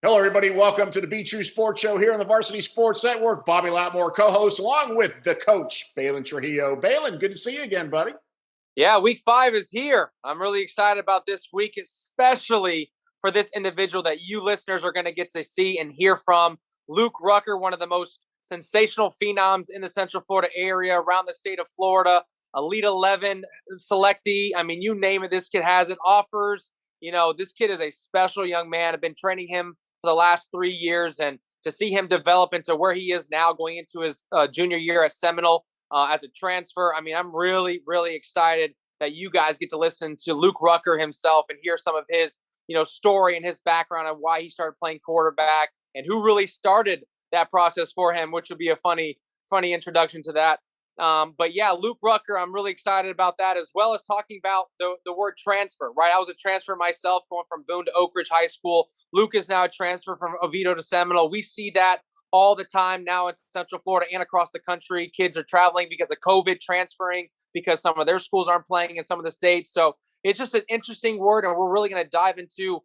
Hello, everybody. Welcome to the TRU Sports Show here on the Varsity Sports Network. Bobby Latmore, co-host, along with the coach, Balin Trujillo. Balin, good to see you again, buddy. Yeah, week 5 is here. I'm really excited about this week, especially for this individual that you listeners are going to get to see and hear from. Luke Rucker, one of the most sensational phenoms in the Central Florida area, around the state of Florida. Elite 11 selectee. I mean, you name it, this kid has it. Offers. This kid is a special young man. I've been training him for the last 3 years, and to see him develop into where he is now, going into his junior year at Seminole as a transfer. I mean, I'm really, really excited that you guys get to listen to Luke Rucker himself and hear some of his, story and his background on why he started playing quarterback and who really started that process for him, which would be a funny introduction to that. But yeah, Luke Rucker, I'm really excited about that, as well as talking about the word transfer, right? I was a transfer myself, going from Boone to Oak Ridge High School. Luke is now a transfer from Oviedo to Seminole. We see that all the time now in Central Florida and across the country. Kids are traveling because of COVID, transferring because some of their schools aren't playing in some of the states. So it's just an interesting word, and we're really going to dive into,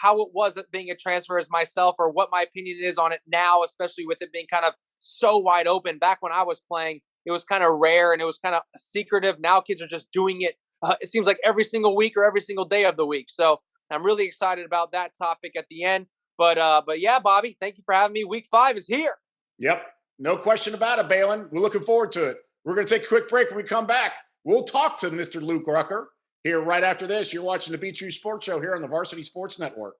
how it was being a transfer as myself, or what my opinion is on it now, especially with it being kind of so wide open. Back when I was playing, it was kind of rare and it was kind of secretive. Now kids are just doing it. It seems like every single week or every single day of the week. So I'm really excited about that topic at the end. But yeah, Bobby, thank you for having me. Week 5 is here. Yep. No question about it, Balin. We're looking forward to it. We're going to take a quick break. When we come back, we'll talk to Mr. Luke Rucker here right after this. You're watching the TRU Sports Show here on the Varsity Sports Network.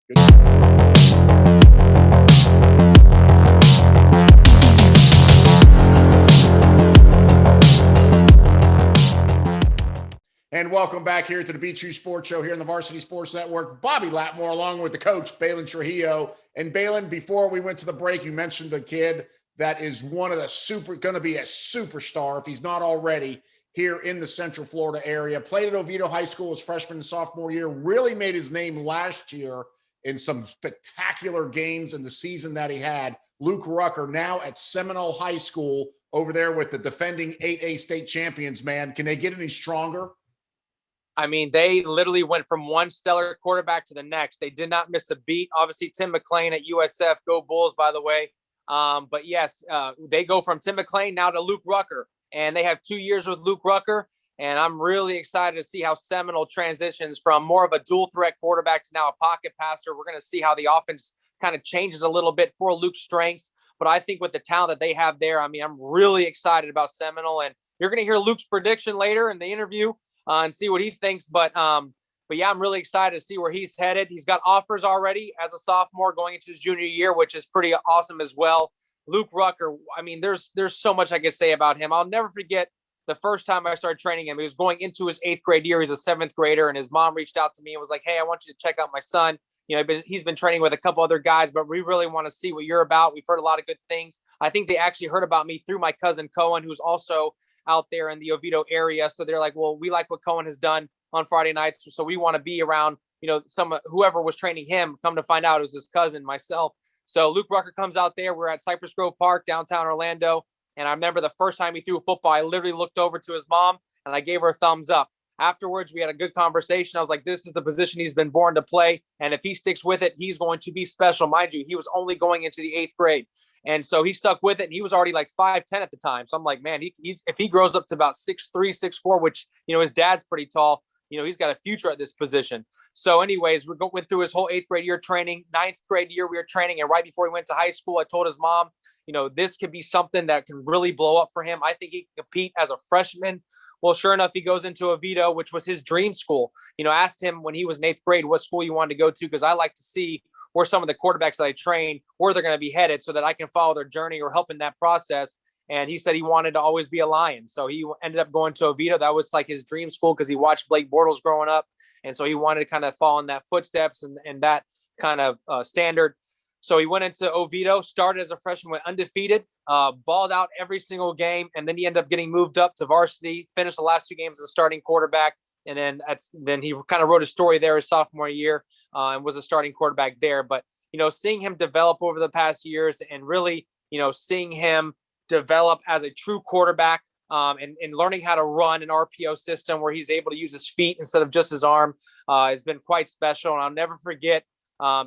Good. And welcome back here to the TRU Sports Show here on the Varsity Sports Network. Bobby Latmore, along with the coach, Balin Trujillo. And Balin, before we went to the break, you mentioned the kid that is one of the going to be a superstar, if he's not already, here in the Central Florida area. Played at Oviedo High School his freshman and sophomore year. Really made his name last year in some spectacular games in the season that he had. Luke Rucker, now at Seminole High School over there with the defending 8A state champions, man. Can they get any stronger? I mean, they literally went from one stellar quarterback to the next. They did not miss a beat. Obviously, Tim McClain at USF, go Bulls, by the way. But yes, they go from Tim McClain now to Luke Rucker, and they have 2 years with Luke Rucker. And I'm really excited to see how Seminole transitions from more of a dual threat quarterback to now a pocket passer. We're going to see how the offense kind of changes a little bit for Luke's strengths. But I think with the talent that they have there, I mean, I'm really excited about Seminole. And you're going to hear Luke's prediction later in the interview. And see what he thinks. But yeah, I'm really excited to see where he's headed. He's got offers already as a sophomore going into his junior year, which is pretty awesome as well. Luke Rucker, I mean, there's so much I could say about him. I'll never forget the first time I started training him. He was going into his 8th grade year. He's a 7th grader, and his mom reached out to me and was like, hey, I want you to check out my son. He's been training with a couple other guys, but we really want to see what you're about. We've heard a lot of good things. I think they actually heard about me through my cousin Cohen, who's also out there in the Oviedo area. So they're like, well, we like what Cohen has done on Friday nights. So we want to be around, whoever was training him. Come to find out it was his cousin, myself. So Luke Rucker comes out there. We're at Cypress Grove Park, downtown Orlando. And I remember the first time he threw a football, I literally looked over to his mom and I gave her a thumbs up. Afterwards, we had a good conversation. I was like, this is the position he's been born to play. And if he sticks with it, he's going to be special. Mind you, he was only going into the 8th grade. And so he stuck with it, and he was already like 5'10" at the time. So I'm like, man, he's if he grows up to about 6'3", 6'4", which, his dad's pretty tall, he's got a future at this position. So anyways, we went through his whole 8th grade year training. 9th grade year we were training, and right before he went to high school, I told his mom, this could be something that can really blow up for him. I think he can compete as a freshman. Well, sure enough, he goes into Oviedo, which was his dream school. Asked him when he was in 8th grade what school he wanted to go to, because I like to see where some of the quarterbacks that I train, where they're going to be headed so that I can follow their journey or help in that process. And he said he wanted to always be a Lion. So he ended up going to Oviedo. That was like his dream school because he watched Blake Bortles growing up. And so he wanted to kind of follow in that footsteps and that kind of standard. So he went into Oviedo, started as a freshman, went undefeated, balled out every single game. And then he ended up getting moved up to varsity, finished the last 2 games as a starting quarterback. And then he kind of wrote a story there his sophomore year and was a starting quarterback there. But, seeing him develop over the past years and really, seeing him develop as a true quarterback and learning how to run an RPO system where he's able to use his feet instead of just his arm has been quite special. And I'll never forget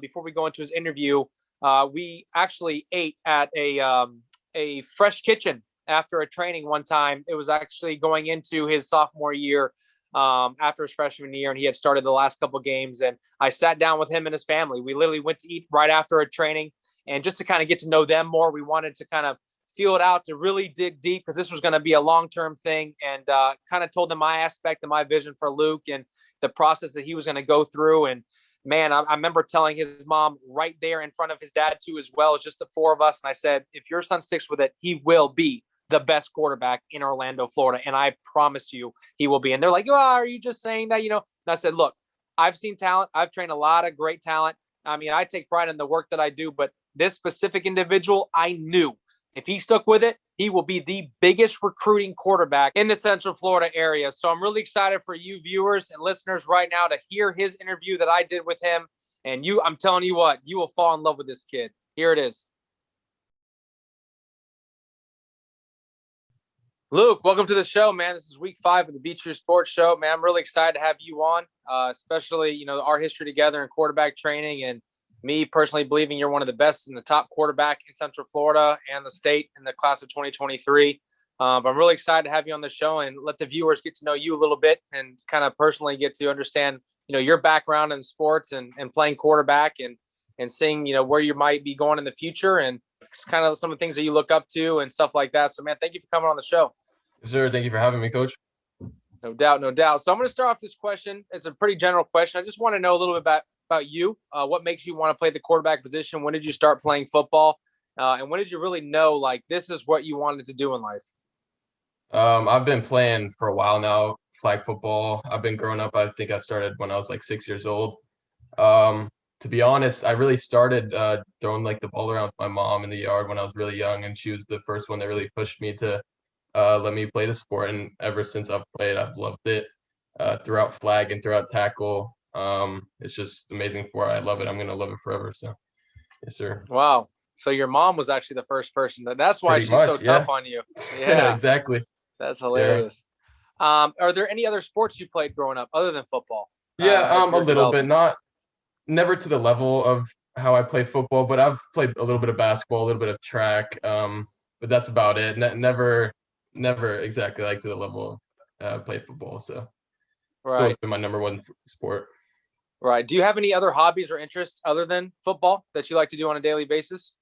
before we go into his interview, we actually ate at a fresh kitchen after a training one time. It was actually going into his sophomore year, after his freshman year, and he had started the last couple games. And I sat down with him and his family. We literally went to eat right after a training, and just to kind of get to know them more, we wanted to kind of feel it out, to really dig deep, because this was going to be a long-term thing, and kind of told them my aspect and my vision for Luke and the process that he was going to go through. And man, I remember telling his mom right there in front of his dad too, as well as just the four of us. And I said, if your son sticks with it, he will be the best quarterback in Orlando, Florida. And I promise you he will be. And they're like, oh, are you just saying that? And I said, look, I've seen talent. I've trained a lot of great talent. I mean, I take pride in the work that I do, but this specific individual, I knew if he stuck with it, he will be the biggest recruiting quarterback in the Central Florida area. So I'm really excited for you viewers and listeners right now to hear his interview that I did with him. And I'm telling you what, you will fall in love with this kid. Here it is. Luke, welcome to the show, man. This is week 5 of the TRU Sports Show, man. I'm really excited to have you on, especially, our history together in quarterback training, and me personally believing you're one of the best in the top quarterback in Central Florida and the state in the class of 2023. But I'm really excited to have you on the show and let the viewers get to know you a little bit and kind of personally get to understand, your background in sports and playing quarterback and seeing, where you might be going in the future, and kind of some of the things that you look up to and stuff like that. So, man, thank you for coming on the show. Yes, sir. Thank you for having me, Coach. No doubt, no doubt. So I'm going to start off this question. It's a pretty general question. I just want to know a little bit about you. What makes you want to play the quarterback position? When did you start playing football? And when did you really know, like, this is what you wanted to do in life? I've been playing for a while now, flag football. I've been growing up. I think I started when I was like 6 years old. To be honest, I really started throwing like the ball around with my mom in the yard when I was really young, and she was the first one that really pushed me to let me play the sport. And ever since I've played, I've loved it throughout flag and throughout tackle. It's just amazing sport. I love it. I'm going to love it forever. So, yes, sir. Wow. So your mom was actually the first person. That's why Pretty she's much, so tough on you. Yeah, Yeah, exactly. that's hilarious. Are there any other sports you played growing up other than football? Yeah, a little bit. Never to the level of how I play football, but I've played a little bit of basketball, a little bit of track. But that's about it. Never exactly like to the level of played football. So it's always been my number one sport. Right. Do you have any other hobbies or interests other than football that you like to do on a daily basis?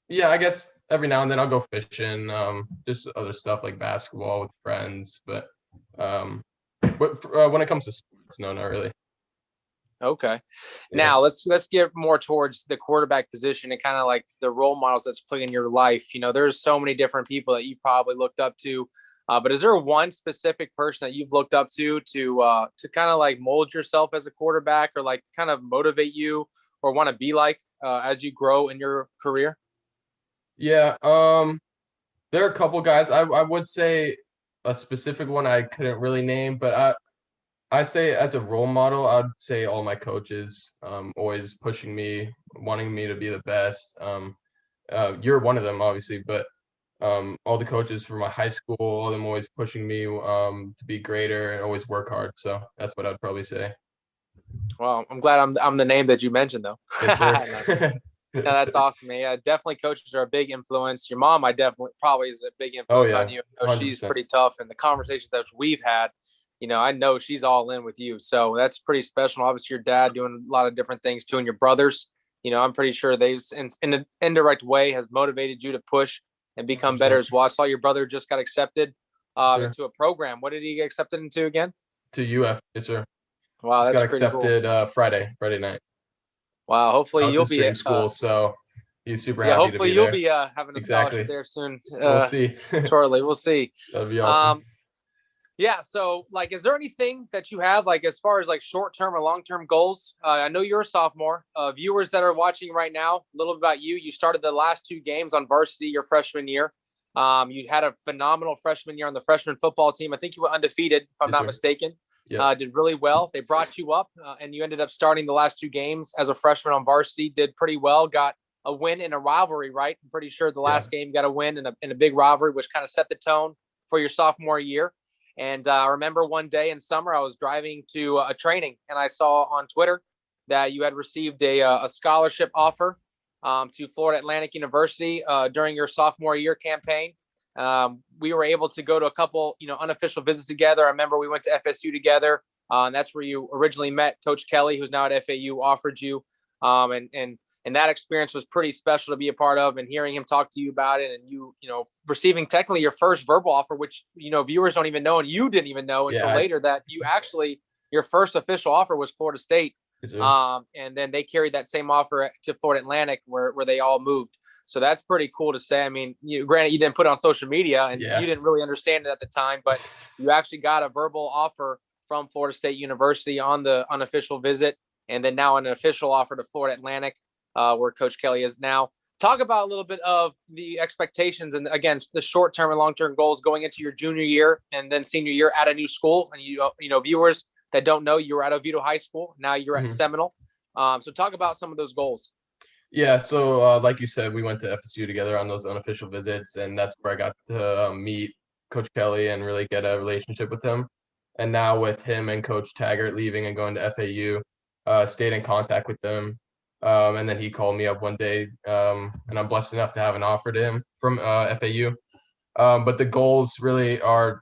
Yeah, I guess every now and then I'll go fishing. Just other stuff like basketball with friends. But when it comes to sports, no, not really. Okay. Yeah. Now let's get more towards the quarterback position and kind of like the role models that's playing in your life. There's so many different people that you probably looked up to, but is there one specific person that you've looked up to kind of like mold yourself as a quarterback, or like kind of motivate you or want to be like as you grow in your career? Yeah. There are a couple guys. I would say a specific one I couldn't really name, but I say as a role model, I'd say all my coaches, always pushing me, wanting me to be the best. You're one of them, obviously, but all the coaches from my high school, all of them always pushing me to be greater and always work hard. So that's what I'd probably say. Well, I'm glad I'm the name that you mentioned, though. Yes, sir. No, that's awesome, man. Yeah, definitely coaches are a big influence. Your mom, I definitely probably is a big influence on you. I know she's pretty tough, and the conversations that we've had, I know she's all in with you. So that's pretty special. Obviously, your dad doing a lot of different things too, and your brothers. I'm pretty sure they've, in an indirect way, has motivated you to push and become 100%. better as well. I saw your brother just got accepted Sure. into a program. What did he get accepted into again? To UF, yes, sir. Wow, Just that's got pretty accepted cool. Friday night. Wow, hopefully you'll be dream school, so he's super happy hopefully to be you'll there. be having a scholarship there soon. We'll see. Shortly, we'll see. That'd be awesome. Yeah. So, like, is there anything that you have, like, as far as like short-term or long-term goals? I know you're a sophomore. Viewers that are watching right now, a little bit about you. You started the last 2 games on varsity your freshman year. You had a phenomenal freshman year on the freshman football team. I think you were undefeated, if I'm not mistaken. Yep. Did really well. They brought you up, and you ended up starting the last 2 games as a freshman on varsity. Did pretty well. Got a win in a rivalry, right? I'm pretty sure the last game got a win in a big rivalry, which kind of set the tone for your sophomore year. And I remember one day in summer, I was driving to a training, and I saw on Twitter that you had received a scholarship offer to Florida Atlantic University during your sophomore year campaign. We were able to go to a couple, unofficial visits together. I remember we went to FSU together. And that's where you originally met Coach Kelly, who's now at FAU, offered you. And that experience was pretty special to be a part of, and hearing him talk to you about it, and you receiving technically your first verbal offer, which, viewers don't even know, and you didn't even know until later, that you actually, your first official offer was Florida State. And then they carried that same offer to Florida Atlantic where they all moved. So that's pretty cool to say. I mean, granted, you didn't put it on social media and you didn't really understand it at the time, but you actually got a verbal offer from Florida State University on the unofficial visit, and then now an official offer to Florida Atlantic, where Coach Kelly is now. Talk about a little bit of the expectations and, again, the short-term and long-term goals going into your junior year and then senior year at a new school. And, viewers that don't know, you were at Oviedo High School. Now you're at Seminole. So talk about some of those goals. Yeah, so like you said, we went to FSU together on those unofficial visits, and that's where I got to meet Coach Kelly and really get a relationship with him. And now with him and Coach Taggart leaving and going to FAU, stayed in contact with them. And then he called me up one day, and I'm blessed enough to have an offer to him from FAU. But the goals really are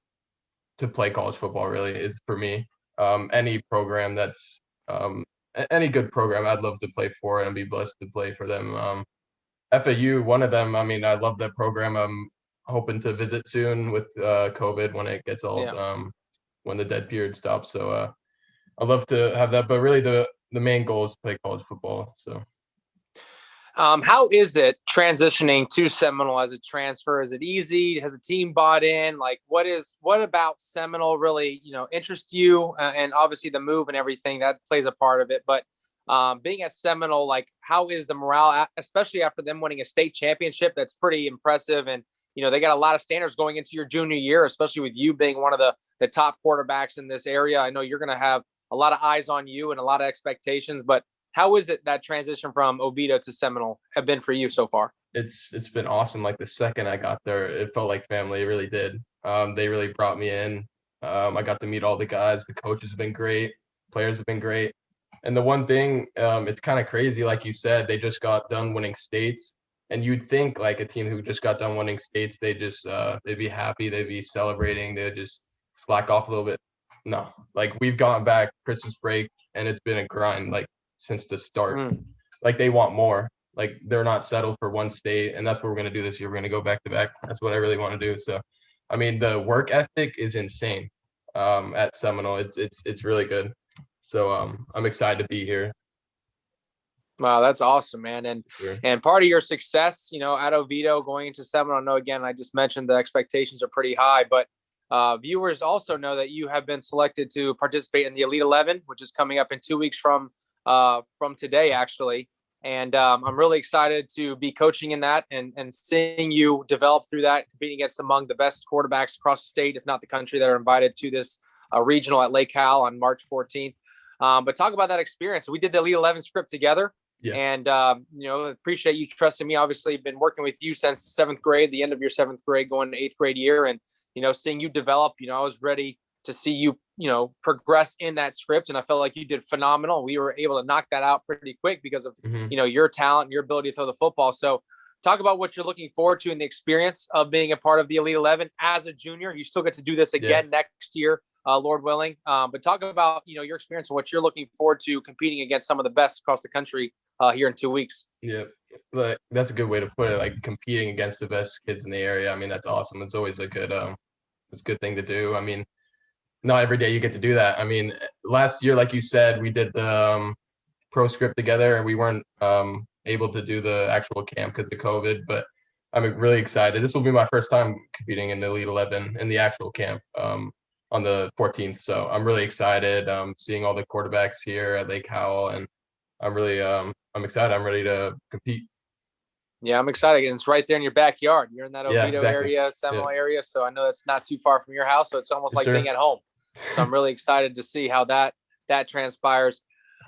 to play college football, really, is for me. Any program that's any good program I'd love to play for and be blessed to play for them. FAU, one of them, I mean, I love that program. I'm hoping to visit soon with COVID when it gets all when the dead period stops. So I'd love to have that, but really the main goal is to play college football. So how is it transitioning to Seminole as a transfer? Is it easy? Has the team bought in? Like, what about Seminole really, interests you? And obviously the move and everything that plays a part of it. But being at Seminole, like, how is the morale, especially after them winning a state championship? That's pretty impressive. And, they got a lot of standards going into your junior year, especially with you being one of the top quarterbacks in this area. I know you're going to have a lot of eyes on you and a lot of expectations, but how is it that transition from Oviedo to Seminole have been for you so far? It's been awesome. Like the second I got there, it felt like family. It really did. They really brought me in. I got to meet all the guys. The coaches have been great. Players have been great. And the one thing, it's kind of crazy, like you said, they just got done winning states. And you'd think like a team who just got done winning states, they'd be happy, they'd be celebrating, they'd just slack off a little bit. No, like we've gone back Christmas break and it's been a grind like since the start. Like they want more. Like they're not settled for one state, and that's what we're gonna do this year. We're gonna go back to back. That's what I really want to do. So, I mean, the work ethic is insane at Seminole. It's really good. So I'm excited to be here. Wow, that's awesome, man. And part of your success, at Oviedo going into Seminole, I know, again, I just mentioned the expectations are pretty high, but viewers also know that you have been selected to participate in the Elite 11, which is coming up in 2 weeks from today, actually. And I'm really excited to be coaching in that and seeing you develop through that, competing against among the best quarterbacks across the state, if not the country, that are invited to this regional at Lake Hal on March 14th. But talk about that experience. We did the Elite 11 script together. Yeah. And, appreciate you trusting me. Obviously, been working with you since seventh grade, the end of your seventh grade, going to eighth grade year. And, seeing you develop, I was ready to see you, progress in that script. And I felt like you did phenomenal. We were able to knock that out pretty quick because of, your talent and your ability to throw the football. So talk about what you're looking forward to in the experience of being a part of the Elite 11 as a junior. You still get to do this again next year, Lord willing. But talk about, your experience and what you're looking forward to competing against some of the best across the country here in 2 weeks. Yeah, but that's a good way to put it. Like competing against the best kids in the area. I mean, that's awesome. It's always a good thing to do. I mean, not every day you get to do that. I mean, last year, like you said, we did the pro script together, and we weren't able to do the actual camp because of COVID. But I'm really excited. This will be my first time competing in the Elite 11 in the actual camp on the 14th. So I'm really excited. Seeing all the quarterbacks here at Lake Howell, and I'm really I'm excited. I'm ready to compete. Yeah, I'm excited. And it's right there in your backyard. You're in that Oviedo area, Seminole area. So I know it's not too far from your house. So it's almost like being at home. So I'm really excited to see how that transpires.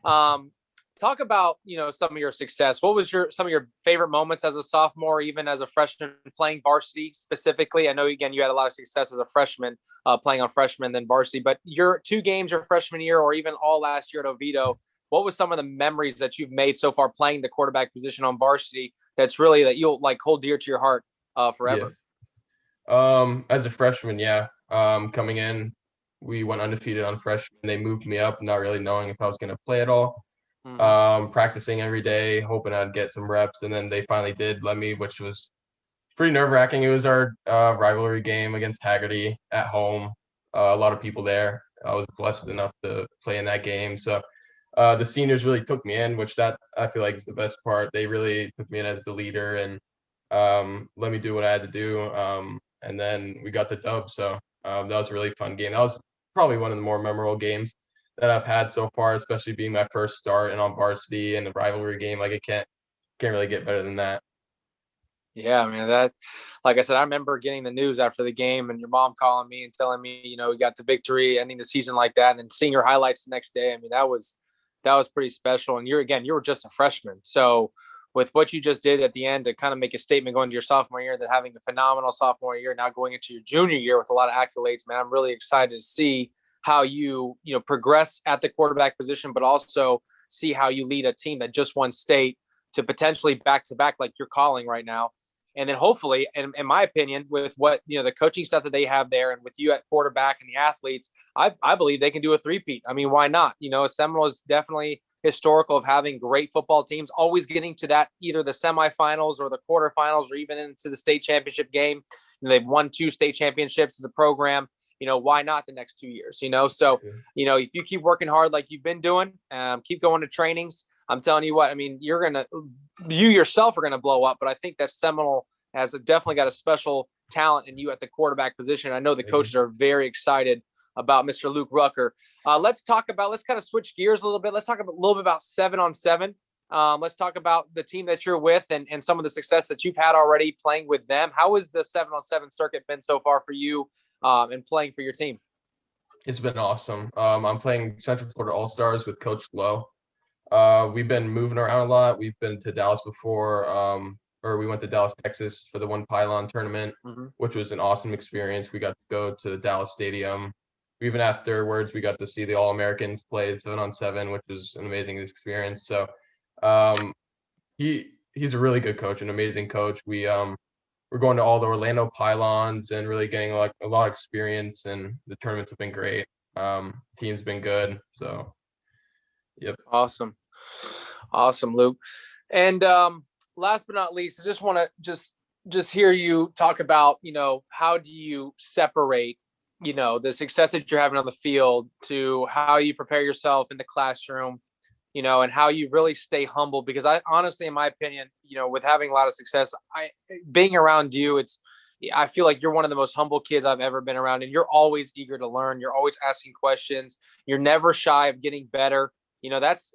Talk about, some of your success. What was some of your favorite moments as a sophomore, even as a freshman playing varsity specifically? I know, again, you had a lot of success as a freshman playing on freshman, then varsity, but your 2 games your freshman year or even all last year at Oviedo, what was some of the memories that you've made so far playing the quarterback position on varsity that's really that you'll like hold dear to your heart forever? As a freshman, yeah. Coming in, we went undefeated on freshman. They moved me up, not really knowing if I was going to play at all. Practicing every day, hoping I'd get some reps, and then they finally did let me, which was pretty nerve-wracking. It was our rivalry game against Haggerty at home. A lot of people there. I was blessed enough to play in that game. So the seniors really took me in, which that I feel like is the best part. They really took me in as the leader and let me do what I had to do. And then we got the dub. So that was a really fun game. That was probably one of the more memorable games that I've had so far, especially being my first start and on varsity and the rivalry game. Like it can't really get better than that. Yeah, man, that, like I said, I remember getting the news after the game and your mom calling me and telling me, we got the victory, ending the season like that, and then seeing your highlights the next day. I mean, that was pretty special. And you were just a freshman. So with what you just did at the end to kind of make a statement going to your sophomore year, that having a phenomenal sophomore year, now going into your junior year with a lot of accolades, man, I'm really excited to see how you progress at the quarterback position, but also see how you lead a team that just won state to potentially back-to-back like you're calling right now. And then hopefully, in my opinion, with what, the coaching stuff that they have there and with you at quarterback and the athletes, I believe they can do a three-peat. I mean, why not? Seminole is definitely historical of having great football teams, always getting to that, either the semifinals or the quarterfinals or even into the state championship game. They've won 2 state championships as a program. Why not the next 2 years? So, if you keep working hard like you've been doing, keep going to trainings, I'm telling you what, I mean, you yourself are going to blow up, but I think that Seminole has definitely got a special talent in you at the quarterback position. I know the coaches are very excited about Mr. Luke Rucker. Let's kind of switch gears a little bit. Let's talk a little bit about 7-on-7. Let's talk about the team that you're with and some of the success that you've had already playing with them. How has the 7-on-7 circuit been so far for you and playing for your team? It's been awesome. I'm playing Central Florida All-Stars with Coach Lowe. We've been moving around a lot. We've been to Dallas before, or we went to Dallas, Texas for the One Pylon tournament, which was an awesome experience. We got to go to the Dallas Stadium. Even afterwards, we got to see the All-Americans play 7-on-7, which was an amazing experience. So he's a really good coach, an amazing coach. We're going to all the Orlando Pylons and really getting a lot of experience, and the tournaments have been great. Team's been good. So yep. Awesome, Luke. And last but not least, I just want to just hear you talk about, how do you separate, the success that you're having on the field to how you prepare yourself in the classroom, and how you really stay humble. Because I honestly, in my opinion, with having a lot of success, being around you, I feel like you're one of the most humble kids I've ever been around, and you're always eager to learn. You're always asking questions. You're never shy of getting better. That's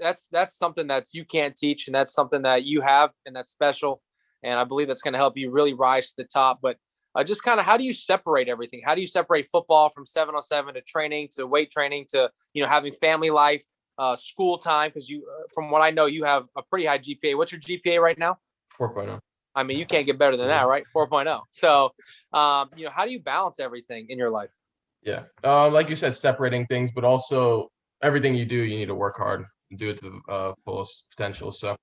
something that you can't teach, and that's something that you have, and that's special. And I believe that's going to help you really rise to the top. But just kind of, how do you separate everything? How do you separate football from 7-on-7 to training, to weight training, to, having family life, school time? Because from what I know, you have a pretty high GPA. What's your GPA right now? 4.0. I mean, you can't get better than that, right? 4.0. So, how do you balance everything in your life? Yeah. Like you said, separating things, but also everything you do, you need to work hard and do it to the fullest potential. So,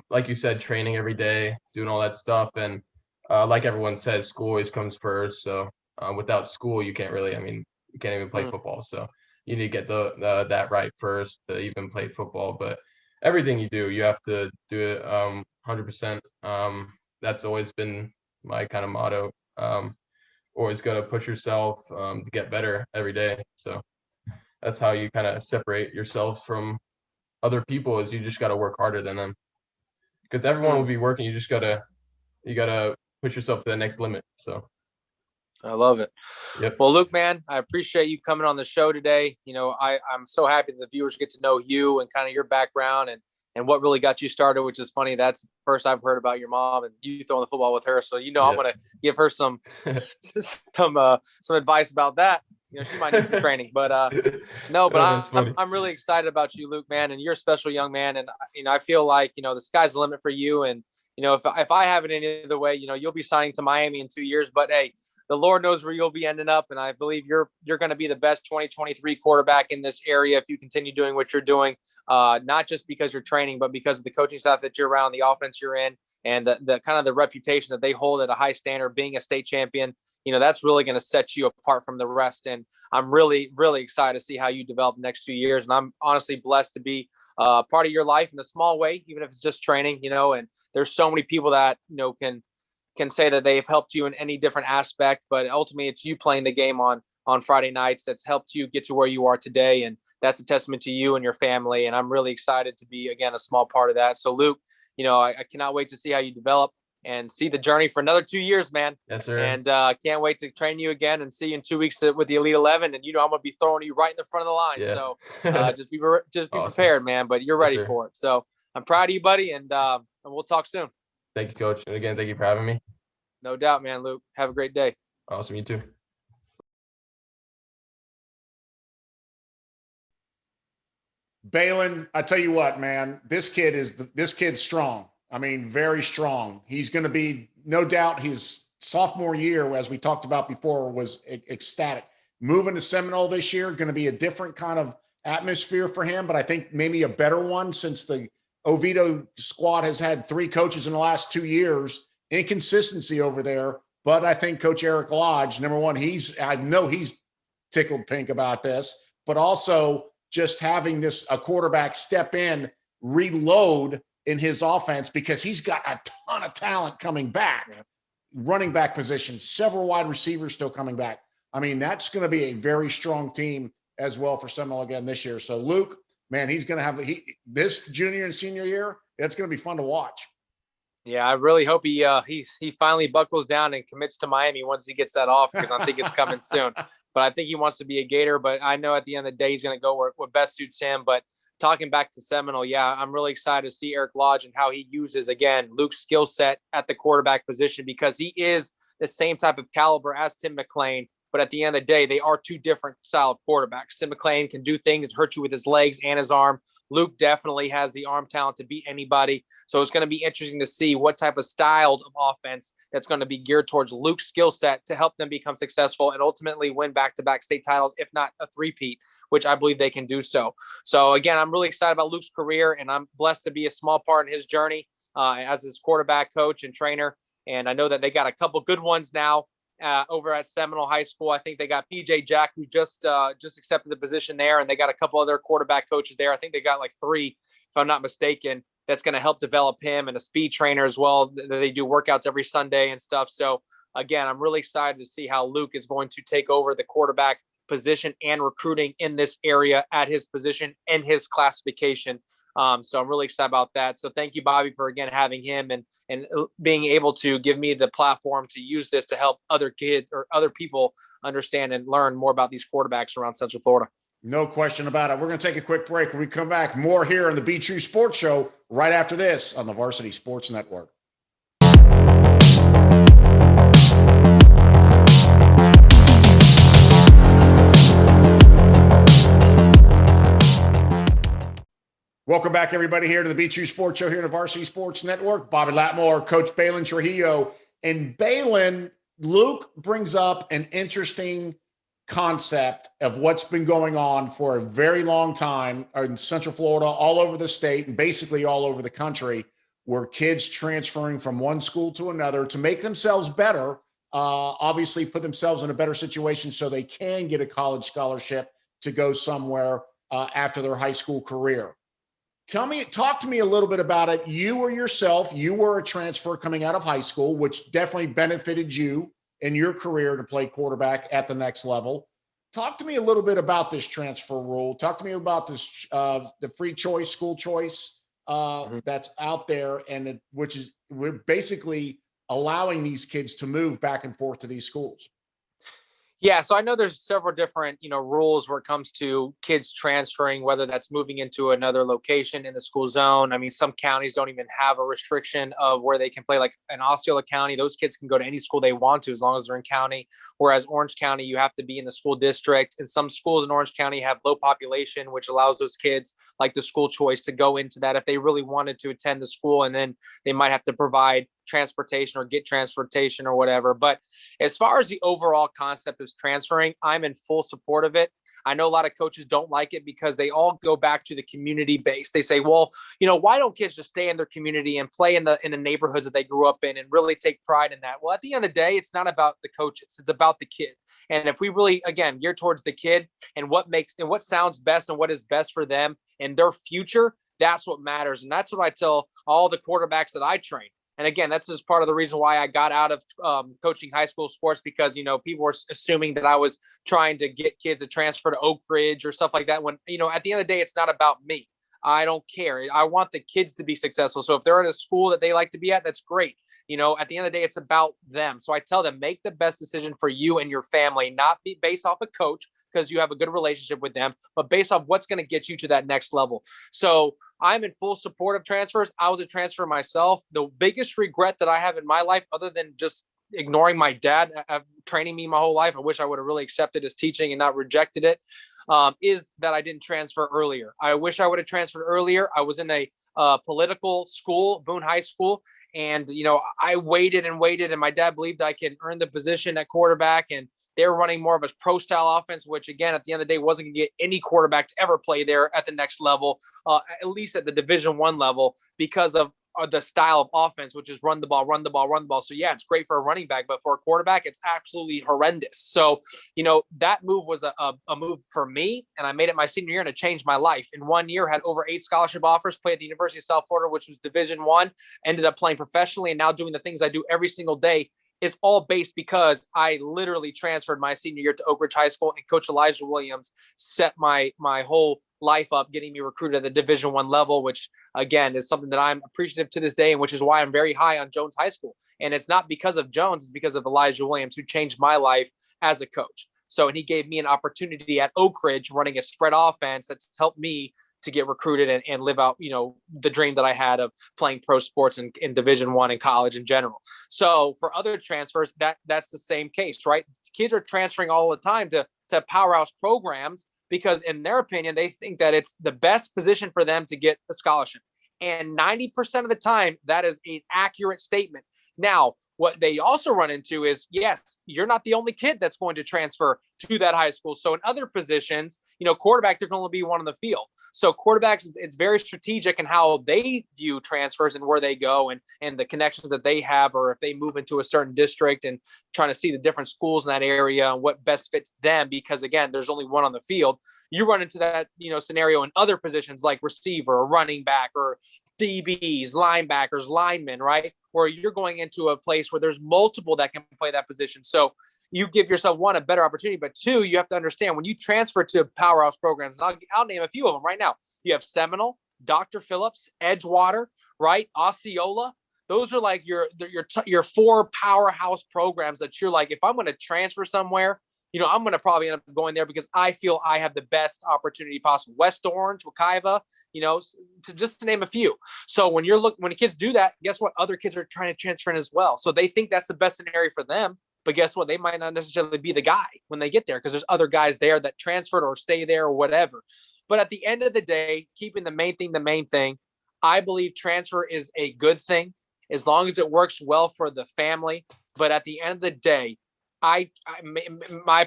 like you said, training every day, doing all that stuff. And like everyone says, school always comes first. So without school, you can't even play football. So you need to get that right first to even play football. But everything you do, you have to do it 100%. That's always been my kind of motto. Always got to push yourself to get better every day. So that's how you kind of separate yourself from other people, is you just got to work harder than them, because everyone will be working. You gotta push yourself to the next limit. So I love it. Yep. Well, Luke, man, I appreciate you coming on the show today. I'm so happy that the viewers get to know you and kind of your background and what really got you started, which is funny. That's the first I've heard about your mom and you throwing the football with her. So, I'm going to give her some advice about that. She might need some training, but no, but I'm really excited about you, Luke, man. And you're a special young man. And, I feel like, the sky's the limit for you. And, if I have it any other way, you'll be signing to Miami in 2 years, but hey, the Lord knows where you'll be ending up. And I believe you're going to be the best 2023 quarterback in this area if you continue doing what you're doing, not just because you're training, but because of the coaching staff that you're around, the offense you're in, and the kind of the reputation that they hold at a high standard, being a state champion. That's really going to set you apart from the rest. And I'm really, really excited to see how you develop the next 2 years. And I'm honestly blessed to be part of your life in a small way, even if it's just training, and there's so many people that, can say that they've helped you in any different aspect, but ultimately it's you playing the game on Friday nights that's helped you get to where you are today. And that's a testament to you and your family. And I'm really excited to be, again, a small part of that. So Luke, I cannot wait to see how you develop and see the journey for another 2 years, man. Yes, sir. And can't wait to train you again and see you in 2 weeks with the Elite 11. And I'm going to be throwing you right in the front of the line. Yeah. So just be Awesome. prepared, man. But you're ready Yes, for it. So I'm proud of you, buddy. And we'll talk soon. Thank you, Coach. And again, thank you for having me. No doubt, man, Luke. Have a great day. Awesome. You too. Balin, I tell you what, man, this kid's strong. I mean, very strong. He's going to be, no doubt, his sophomore year, as we talked about before, was ecstatic. Moving to Seminole this year, going to be a different kind of atmosphere for him, but I think maybe a better one since the Oviedo squad has had 3 coaches in the last 2 years. Inconsistency over there, but I think Coach Eric Lodge, number one, I know he's tickled pink about this, but also just having a quarterback step in, reload in his offense, because he's got a ton of talent coming back. Yeah. Running back position, several wide receivers still coming back. I mean, that's going to be a very strong team as well for Seminole again this year. So Luke, man, he's going to have this junior and senior year. It's going to be fun to watch. Yeah, I really hope he finally buckles down and commits to Miami once he gets that off, because I think it's coming soon. But I think he wants to be a Gator. But I know at the end of the day, he's going to go where what best suits him. But talking back to Seminole, yeah, I'm really excited to see Eric Lodge and how he uses, again, Luke's skill set at the quarterback position, because he is the same type of caliber as Tim McLean. But at the end of the day, they are 2 different style of quarterbacks. Tim McLean can do things to hurt you with his legs and his arm. Luke definitely has the arm talent to beat anybody. So it's going to be interesting to see what type of style of offense that's going to be geared towards Luke's skill set to help them become successful and ultimately win back-to-back state titles, if not a three-peat, which I believe they can do so. So again, I'm really excited about Luke's career, and I'm blessed to be a small part in his journey as his quarterback coach and trainer. And I know that they got a couple good ones now over at Seminole High School. I think they got PJ Jack, who just accepted the position there, and they got a couple other quarterback coaches there. I think they got like 3, if I'm not mistaken, that's going to help develop him, and a speed trainer as well. They do workouts every Sunday and stuff. So again, I'm really excited to see how Luke is going to take over the quarterback position and recruiting in this area at his position and his classification. So I'm really excited about that. So thank you, Bobby, for again having him and being able to give me the platform to use this to help other kids or other people understand and learn more about these quarterbacks around Central Florida. No question about it. We're going to take a quick break. When we come back, more here on the TRU Sports Show right after this on the Varsity Sports Network. Welcome back, everybody, here to the TRU Sports Show here on the Varsity Sports Network. Bobby Latmore, Coach Balin Trujillo. And Balin, Luke brings up an interesting concept of what's been going on for a very long time in Central Florida, all over the state, and basically all over the country, where kids transferring from one school to another to make themselves better, obviously put themselves in a better situation so they can get a college scholarship to go somewhere after their high school career. Talk to me a little bit about it. You were a transfer coming out of high school, which definitely benefited you in your career to play quarterback at the next level. Talk to me a little bit about this transfer rule. Talk to me about this, the free choice, school choice that's out there, and we're basically allowing these kids to move back and forth to these schools. Yeah, so I know there's several different, rules where it comes to kids transferring, whether that's moving into another location in the school zone. I mean, some counties don't even have a restriction of where they can play. Like in Osceola County, those kids can go to any school they want to as long as they're in county. Whereas Orange County, you have to be in the school district. And some schools in Orange County have low population, which allows those kids, like the school choice, to go into that if they really wanted to attend the school. And then they might have to provide transportation or get transportation or whatever. But as far as the overall concept of transferring, I'm in full support of it. I know a lot of coaches don't like it because they all go back to the community base. They say, well, why don't kids just stay in their community and play in the neighborhoods that they grew up in and really take pride in that? Well, at the end of the day, it's not about the coaches. It's about the kid. And if we really, again, gear towards the kid and what sounds best and what is best for them and their future, that's what matters. And that's what I tell all the quarterbacks that I train. And again, that's just part of the reason why I got out of coaching high school sports, because, people were assuming that I was trying to get kids to transfer to Oak Ridge or stuff like that. When, at the end of the day, it's not about me. I don't care. I want the kids to be successful. So if they're at a school that they like to be at, that's great. At the end of the day, it's about them. So I tell them, make the best decision for you and your family, not be based off a coach because you have a good relationship with them, but based off what's going to get you to that next level. So I'm in full support of transfers. I was a transfer myself. The biggest regret that I have in my life, other than just ignoring my dad training me my whole life, I wish I would have really accepted his teaching and not rejected it, is that I didn't transfer earlier. I wish I would have transferred earlier. I was in a political school, Boone High School. And, I waited and waited, and my dad believed I could earn the position at quarterback, and they were running more of a pro style offense, which again, at the end of the day, wasn't going to get any quarterback to ever play there at the next level, at least at the Division I level, because of the style of offense, which is run the ball, run the ball, run the ball. So yeah, it's great for a running back, but for a quarterback, it's absolutely horrendous. So, that move was a move for me, and I made it my senior year, and it changed my life. In 1 year, had over 8 scholarship offers, played at the University of South Florida, which was Division I, ended up playing professionally, and now doing the things I do every single day. It's all based because I literally transferred my senior year to Oak Ridge High School, and Coach Elijah Williams set my whole life up, getting me recruited at the Division I level, which again is something that I'm appreciative to this day, and which is why I'm very high on Jones High School. And it's not because of Jones, it's because of Elijah Williams, who changed my life as a coach. So, and he gave me an opportunity at Oak Ridge running a spread offense that's helped me to get recruited and live out, the dream that I had of playing pro sports in Division I and college in general. So for other transfers, that's the same case, right? Kids are transferring all the time to powerhouse programs because in their opinion, they think that it's the best position for them to get a scholarship. And 90% of the time, that is an accurate statement. Now, what they also run into is, yes, you're not the only kid that's going to transfer to that high school. So in other positions, quarterback, there can only be one on the field. So quarterbacks, it's very strategic in how they view transfers and where they go and the connections that they have, or if they move into a certain district and trying to see the different schools in that area and what best fits them. Because again, there's only one on the field. You run into that, scenario in other positions like receiver or running back or DBs, linebackers, linemen, right? Where you're going into a place where there's multiple that can play that position. So you give yourself, one, a better opportunity, but two, you have to understand when you transfer to powerhouse programs, and I'll name a few of them right now. You have Seminole, Dr. Phillips, Edgewater, right? Osceola. Those are like your 4 powerhouse programs that you're like, if I'm going to transfer somewhere, I'm going to probably end up going there because I feel I have the best opportunity possible. West Orange, Wekiva, to name a few. So when the kids do that, guess what? Other kids are trying to transfer in as well. So they think that's the best scenario for them. But guess what? They might not necessarily be the guy when they get there because there's other guys there that transferred or stay there or whatever. But at the end of the day, keeping the main thing, I believe transfer is a good thing as long as it works well for the family. But at the end of the day, my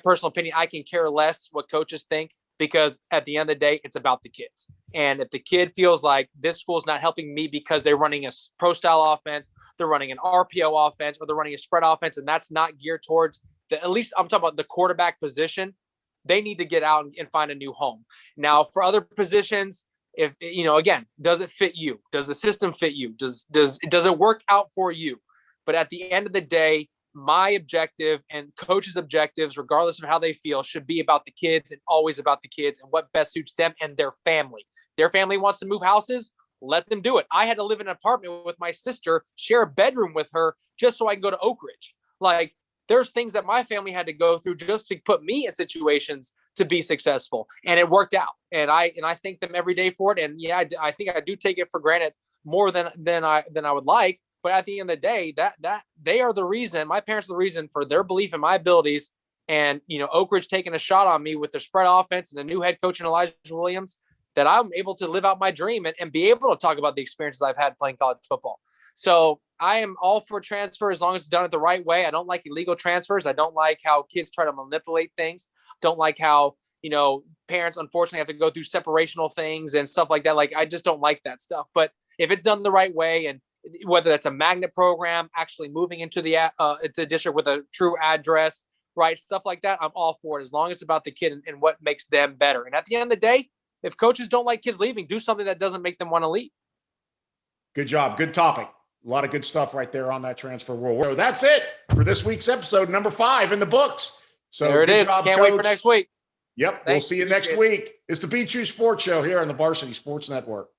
personal opinion, I can care less what coaches think because at the end of the day, it's about the kids. And if the kid feels like this school is not helping me because they're running a pro style offense, they're running an RPO offense, or they're running a spread offense, and that's not geared towards at least I'm talking about the quarterback position, they need to get out and find a new home. Now, for other positions, if again, does it fit you? Does the system fit you? Does it work out for you? But at the end of the day, my objective and coaches' objectives, regardless of how they feel, should be about the kids and always about the kids and what best suits them and their family. Their family wants to move houses, let them do it. I had to live in an apartment with my sister, share a bedroom with her just so I can go to Oak Ridge. Like, there's things that my family had to go through just to put me in situations to be successful. And it worked out. And I thank them every day for it. And yeah, I think I do take it for granted more than I would like. But at the end of the day, that they are the reason, my parents are the reason for their belief in my abilities. And, Oak Ridge taking a shot on me with their spread offense and the new head coach in Elijah Williams, that I'm able to live out my dream and be able to talk about the experiences I've had playing college football. So I am all for transfer as long as it's done it the right way. I don't like illegal transfers. I don't like how kids try to manipulate things. Don't like how, parents unfortunately have to go through separational things and stuff like that. Like, I just don't like that stuff. But if it's done the right way, and whether that's a magnet program, actually moving into the district with a true address, right, stuff like that, I'm all for it as long as it's about the kid and what makes them better. And at the end of the day, if coaches don't like kids leaving, do something that doesn't make them want to leave. Good job. Good topic. A lot of good stuff right there on that transfer world. So that's it for this week's episode, number 5 in the books. So there it is. Job, Can't Coach. wait for next week. Yep. We'll see you next week. It's the TRU Sports Show here on the Varsity Sports Network.